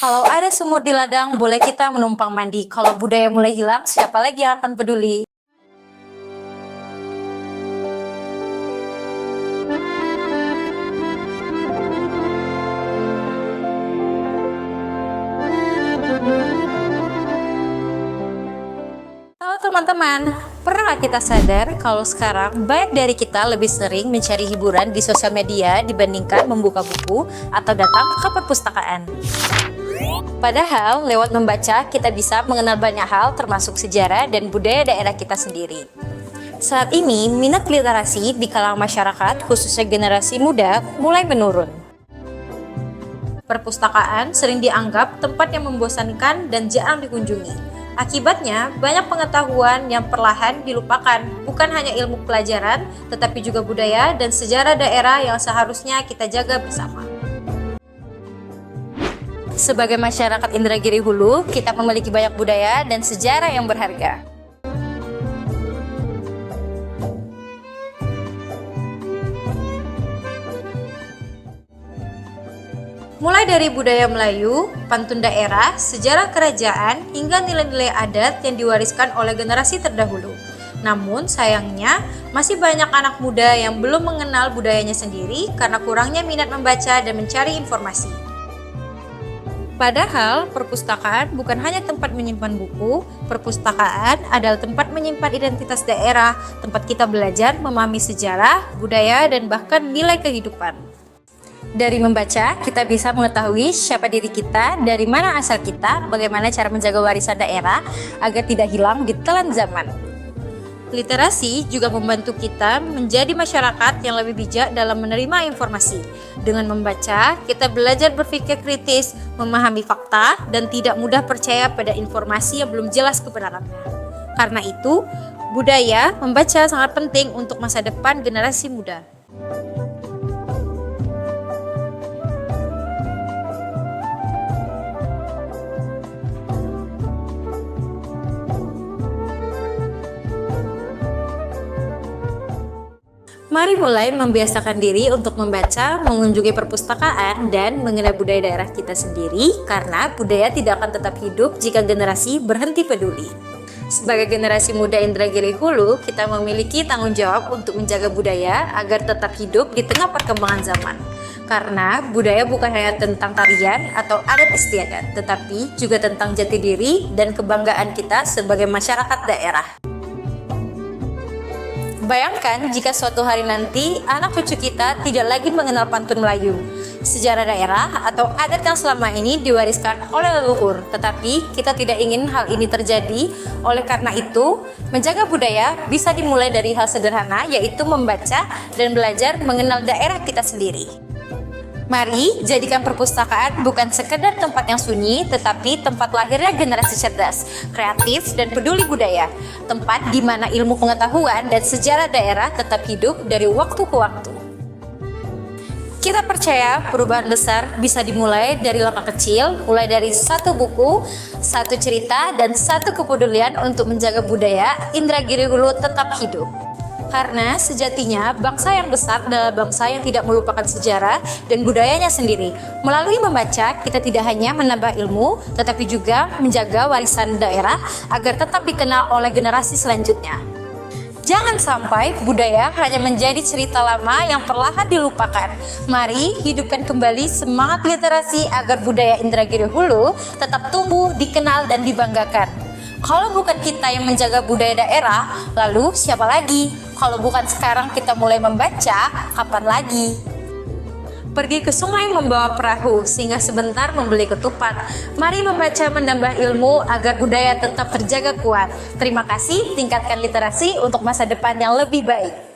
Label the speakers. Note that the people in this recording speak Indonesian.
Speaker 1: Kalau ada sumur di ladang, boleh kita menumpang mandi. Kalau budaya mulai hilang, siapa lagi yang akan peduli? Halo teman-teman, pernah kita sadar kalau sekarang banyak dari kita lebih sering mencari hiburan di sosial media dibandingkan membuka buku atau datang ke perpustakaan? Padahal lewat membaca kita bisa mengenal banyak hal termasuk sejarah dan budaya daerah kita sendiri. Saat ini minat literasi di kalangan masyarakat khususnya generasi muda mulai menurun. Perpustakaan sering dianggap tempat yang membosankan dan jarang dikunjungi. Akibatnya, banyak pengetahuan yang perlahan dilupakan, bukan hanya ilmu pelajaran, tetapi juga budaya dan sejarah daerah yang seharusnya kita jaga bersama. Sebagai masyarakat Indragiri Hulu, kita memiliki banyak budaya dan sejarah yang berharga. Mulai dari budaya Melayu, pantun daerah, sejarah kerajaan, hingga nilai-nilai adat yang diwariskan oleh generasi terdahulu. Namun sayangnya, masih banyak anak muda yang belum mengenal budayanya sendiri karena kurangnya minat membaca dan mencari informasi. Padahal, perpustakaan bukan hanya tempat menyimpan buku, perpustakaan adalah tempat menyimpan identitas daerah, tempat kita belajar memahami sejarah, budaya, dan bahkan nilai kehidupan. Dari membaca, kita bisa mengetahui siapa diri kita, dari mana asal kita, bagaimana cara menjaga warisan daerah agar tidak hilang di telan zaman. Literasi juga membantu kita menjadi masyarakat yang lebih bijak dalam menerima informasi. Dengan membaca, kita belajar berpikir kritis, memahami fakta, dan tidak mudah percaya pada informasi yang belum jelas kebenarannya. Karena itu, budaya membaca sangat penting untuk masa depan generasi muda. Mari mulai membiasakan diri untuk membaca, mengunjungi perpustakaan, dan mengenal budaya daerah kita sendiri, karena budaya tidak akan tetap hidup jika generasi berhenti peduli. Sebagai generasi muda Indragiri Hulu, kita memiliki tanggung jawab untuk menjaga budaya agar tetap hidup di tengah perkembangan zaman. Karena budaya bukan hanya tentang tarian atau adat istiadat, tetapi juga tentang jati diri dan kebanggaan kita sebagai masyarakat daerah. Bayangkan jika suatu hari nanti anak cucu kita tidak lagi mengenal pantun Melayu, sejarah daerah atau adat yang selama ini diwariskan oleh leluhur, tetapi kita tidak ingin hal ini terjadi. Oleh karena itu, menjaga budaya bisa dimulai dari hal sederhana, yaitu membaca dan belajar mengenal daerah kita sendiri. Mari jadikan perpustakaan bukan sekedar tempat yang sunyi, tetapi tempat lahirnya generasi cerdas, kreatif, dan peduli budaya. Tempat di mana ilmu pengetahuan dan sejarah daerah tetap hidup dari waktu ke waktu. Kita percaya perubahan besar bisa dimulai dari langkah kecil, mulai dari satu buku, satu cerita, dan satu kepedulian untuk menjaga budaya Indragiri Hulu tetap hidup. Karena sejatinya bangsa yang besar adalah bangsa yang tidak melupakan sejarah dan budayanya sendiri. Melalui membaca, kita tidak hanya menambah ilmu, tetapi juga menjaga warisan daerah agar tetap dikenal oleh generasi selanjutnya. Jangan sampai budaya hanya menjadi cerita lama yang perlahan dilupakan. Mari hidupkan kembali semangat literasi agar budaya Indragiri Hulu tetap tumbuh, dikenal, dan dibanggakan. Kalau bukan kita yang menjaga budaya daerah, lalu siapa lagi? Kalau bukan sekarang kita mulai membaca, kapan lagi? Pergi ke sungai membawa perahu, sehingga sebentar membeli ketupat. Mari membaca menambah ilmu agar budaya tetap terjaga kuat. Terima kasih, tingkatkan literasi untuk masa depan yang lebih baik.